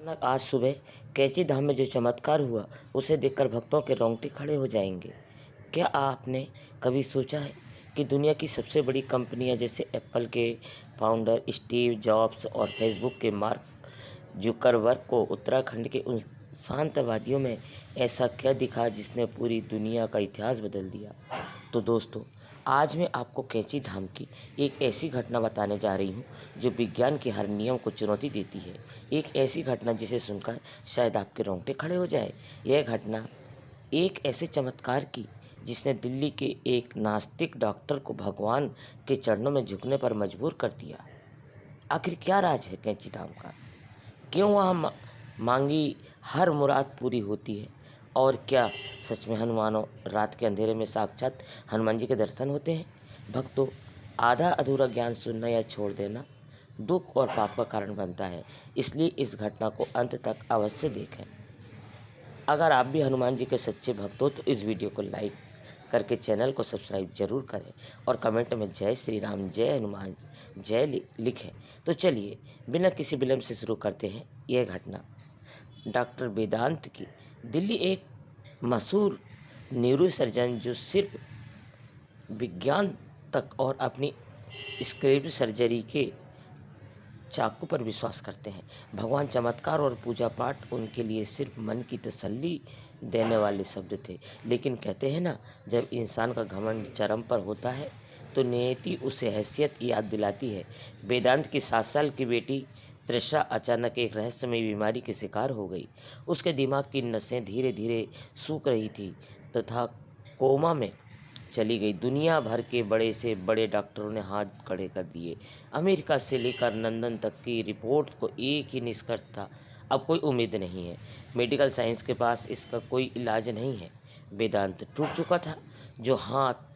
अचानक आज सुबह कैची धाम में जो चमत्कार हुआ उसे देखकर भक्तों के रोंगटे खड़े हो जाएंगे। क्या आपने कभी सोचा है कि दुनिया की सबसे बड़ी कंपनियां जैसे एप्पल के फाउंडर स्टीव जॉब्स और फेसबुक के मार्क जुकरबर्ग को उत्तराखंड के उन शांत वादियों में ऐसा क्या दिखा जिसने पूरी दुनिया का इतिहास बदल दिया। तो दोस्तों, आज मैं आपको कैची धाम की एक ऐसी घटना बताने जा रही हूँ जो विज्ञान के हर नियम को चुनौती देती है। एक ऐसी घटना जिसे सुनकर शायद आपके रोंगटे खड़े हो जाए। यह घटना एक ऐसे चमत्कार की जिसने दिल्ली के एक नास्तिक डॉक्टर को भगवान के चरणों में झुकने पर मजबूर कर दिया। आखिर क्या राज है कैची धाम का? क्यों वहाँ मांगी हर मुराद पूरी होती है? और क्या सच में हनुमानों रात के अंधेरे में साक्षात हनुमान जी के दर्शन होते हैं? भक्तों, आधा अधूरा ज्ञान सुनना या छोड़ देना दुख और पाप का कारण बनता है, इसलिए इस घटना को अंत तक अवश्य देखें। अगर आप भी हनुमान जी के सच्चे भक्त हो तो इस वीडियो को लाइक करके चैनल को सब्सक्राइब जरूर करें और कमेंट में जय श्री राम, जय हनुमान, जय लिखें। तो चलिए बिना किसी विलंब से शुरू करते हैं यह घटना। डॉक्टर वेदांत की दिल्ली एक मशहूर न्यूरोसर्जन जो सिर्फ विज्ञान तक और अपनी स्क्रेप सर्जरी के चाकू पर विश्वास करते हैं। भगवान, चमत्कार और पूजा पाठ उनके लिए सिर्फ मन की तसल्ली देने वाले शब्द थे। लेकिन कहते हैं ना, जब इंसान का घमंड चरम पर होता है तो नियति उसे हैसियत याद दिलाती है। वेदांत की 7 साल की बेटी त्रिशा अचानक एक रहस्यमयी बीमारी की शिकार हो गई। उसके दिमाग की नसें धीरे धीरे सूख रही थी तथा कोमा में चली गई। दुनिया भर के बड़े से बड़े डॉक्टरों ने हाथ खड़े कर दिए। अमेरिका से लेकर लंदन तक की रिपोर्ट्स को एक ही निष्कर्ष था, अब कोई उम्मीद नहीं है। मेडिकल साइंस के पास इसका कोई इलाज नहीं है। वेदांत टूट चुका था, जो हाथ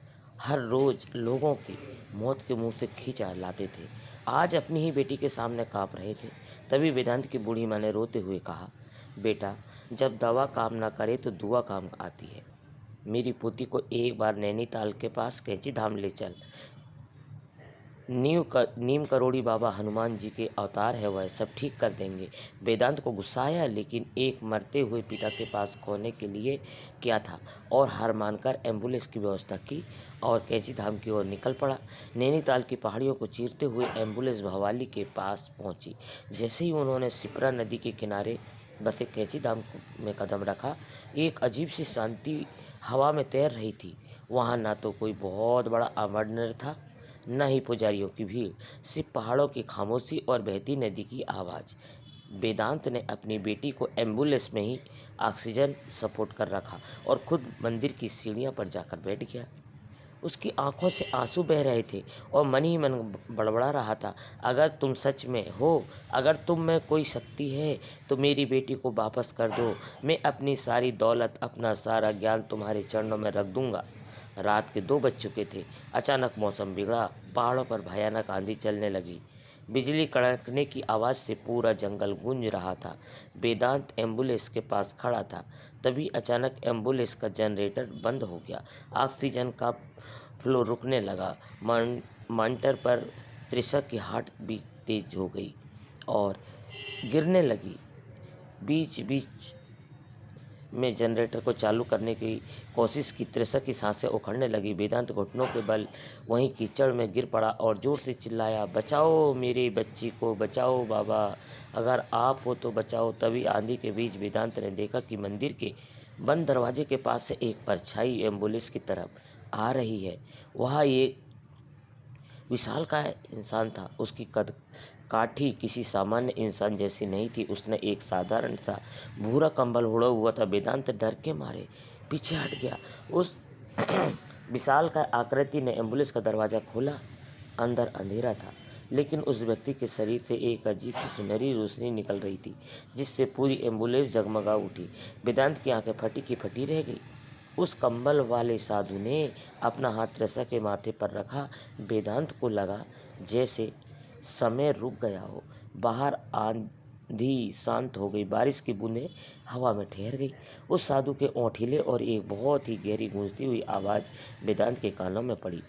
हर रोज़ लोगों की मौत के मुंह से खींचा लाते थे, आज अपनी ही बेटी के सामने कांप रहे थे। तभी वेदांत की बूढ़ी माँ ने रोते हुए कहा, बेटा, जब दवा काम ना करे तो दुआ काम आती है। मेरी पोती को एक बार नैनीताल के पास कैची धाम ले चल। नीम करोड़ी बाबा हनुमान जी के अवतार है, वह सब ठीक कर देंगे। वेदांत को गुस्सा आया, लेकिन एक मरते हुए पिता के पास खोने के लिए क्या था, और हार मानकर एम्बुलेंस की व्यवस्था की और कैची धाम की ओर निकल पड़ा। नैनीताल की पहाड़ियों को चीरते हुए एम्बुलेंस भवाली के पास पहुंची। जैसे ही उन्होंने सिपरा नदी के किनारे बसे कैची धाम में कदम रखा, एक अजीब सी शांति हवा में तैर रही थी। वहाँ ना तो कोई बहुत बड़ा आमंत्रण था, न ही पुजारियों की भीड़, सिर्फ पहाड़ों की खामोशी और बहती नदी की आवाज़। वेदांत ने अपनी बेटी को एम्बुलेंस में ही ऑक्सीजन सपोर्ट कर रखा और खुद मंदिर की सीढ़ियाँ पर जाकर बैठ गया। उसकी आंखों से आंसू बह रहे थे और मन ही मन बड़बड़ा रहा था, अगर तुम सच में हो, अगर तुम में कोई शक्ति है तो मेरी बेटी को वापस कर दो। मैं अपनी सारी दौलत, अपना सारा ज्ञान तुम्हारे चरणों में रख दूंगा। रात के 2 बज चुके थे। अचानक मौसम बिगड़ा, पहाड़ों पर भयानक आंधी चलने लगी। बिजली कड़कने की आवाज़ से पूरा जंगल गूंज रहा था। वेदांत एम्बुलेंस के पास खड़ा था, तभी अचानक एम्बुलेंस का जनरेटर बंद हो गया। ऑक्सीजन का फ्लो रुकने लगा। मॉनिटर पर त्रिशा की हार्ट बीट तेज हो गई और गिरने लगी। बीच बीच में जनरेटर को चालू करने की कोशिश की। त्रिशा की सांसें उखड़ने लगी। वेदांत घुटनों के बल वहीं कीचड़ में गिर पड़ा और जोर से चिल्लाया, बचाओ मेरी बच्ची को, बचाओ बाबा, अगर आप हो तो बचाओ। तभी आंधी के बीच वेदांत ने देखा कि मंदिर के बंद दरवाजे के पास से एक परछाई एम्बुलेंस की तरफ आ रही है। वहाँ एक विशालकाय इंसान था। उसकी कद काठी किसी सामान्य इंसान जैसी नहीं थी। उसने एक साधारण सा भूरा कंबल ओढ़ा हुआ था। वेदांत डर के मारे पीछे हट गया। उस विशालकाय आकृति ने एम्बुलेंस का दरवाज़ा खोला। अंदर अंधेरा था, लेकिन उस व्यक्ति के शरीर से एक अजीब सी सुनहरी रोशनी निकल रही थी, जिससे पूरी एम्बुलेंस जगमगा उठी। वेदांत की आंखें फटी की फटी रह गई। उस कंबल वाले साधु ने अपना हाथ त्रिशा के माथे पर रखा। वेदांत को लगा जैसे समय रुक गया हो। बाहर आंधी शांत हो गई, बारिश की बूंदें हवा में ठहर गई। उस साधु के ओंठ हिले और एक बहुत ही गहरी गूंजती हुई आवाज़ वेदांत के कानों में पड़ी,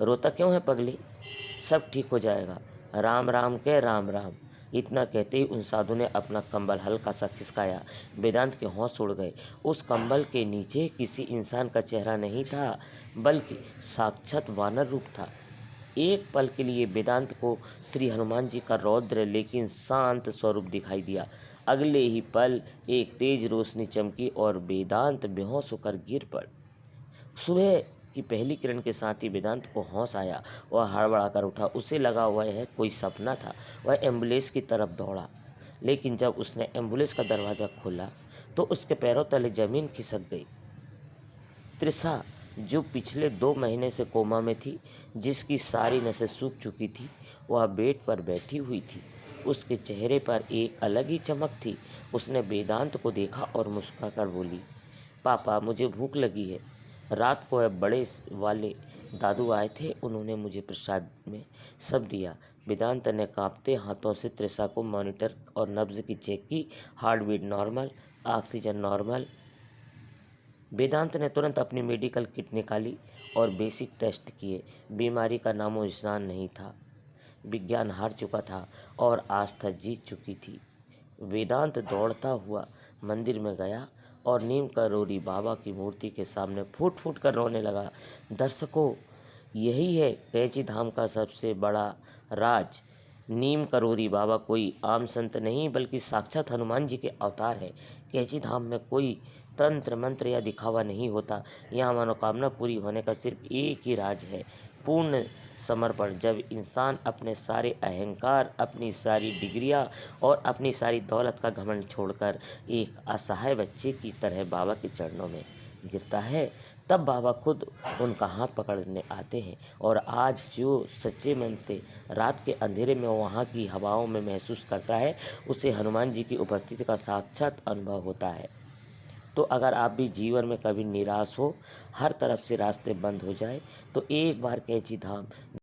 रोता क्यों है पगली, सब ठीक हो जाएगा। राम राम के राम राम। इतना कहते ही उन साधु ने अपना कंबल हल्का सा खिसकाया। वेदांत के होश उड़ गए। उस कंबल के नीचे किसी इंसान का चेहरा नहीं था, बल्कि साक्षात वानर रूप था। एक पल के लिए वेदांत को श्री हनुमान जी का रौद्र लेकिन शांत स्वरूप दिखाई दिया। अगले ही पल एक तेज रोशनी चमकी और वेदांत बेहोश होकर गिर पड़। सुबह की पहली किरण के साथ ही वेदांत को होश आया। वह हड़बड़ाकर उठा। उसे लगा वह कोई सपना था। वह एम्बुलेंस की तरफ दौड़ा, लेकिन जब उसने एम्बुलेंस का दरवाज़ा खोला तो उसके पैरों तले जमीन खिसक गई। त्रिशा, जो पिछले 2 महीने से कोमा में थी, जिसकी सारी नसें सूख चुकी थी, वह बेड पर बैठी हुई थी। उसके चेहरे पर एक अलग ही चमक थी। उसने वेदांत को देखा और मुस्कुराकर बोली, पापा, मुझे भूख लगी है। रात को वह बड़े वाले दादू आए थे, उन्होंने मुझे प्रसाद में सब दिया। वेदांत ने कांपते हाथों से त्रिशा को मॉनिटर और नब्ज की चेक की। Heart beat normal, oxygen normal. Vedant ने तुरंत अपनी मेडिकल किट निकाली और बेसिक टेस्ट किए। बीमारी का नामो निशान नहीं था। विज्ञान हार चुका था और आस्था जीत चुकी थी। वेदांत दौड़ता हुआ मंदिर में गया और नीम करोड़ी बाबा की मूर्ति के सामने फूट फूट कर रोने लगा। दर्शकों, यही है कैची धाम का सबसे बड़ा राज। नीम करोड़ी बाबा कोई आम संत नहीं, बल्कि साक्षात हनुमान जी के अवतार है। कैची धाम में कोई तंत्र मंत्र या दिखावा नहीं होता। यहाँ मनोकामना पूरी होने का सिर्फ एक ही राज है, पूर्ण समर्पण। जब इंसान अपने सारे अहंकार, अपनी सारी डिग्रियां और अपनी सारी दौलत का घमंड छोड़कर एक असहाय बच्चे की तरह बाबा के चरणों में गिरता है, तब बाबा खुद उनका हाथ पकड़ने आते हैं। और आज जो सच्चे मन से रात के अंधेरे में वहाँ की हवाओं में महसूस करता है, उसे हनुमान जी की उपस्थिति का साक्षात अनुभव होता है। तो अगर आप भी जीवन में कभी निराश हो, हर तरफ से रास्ते बंद हो जाए, तो एक बार कैची धाम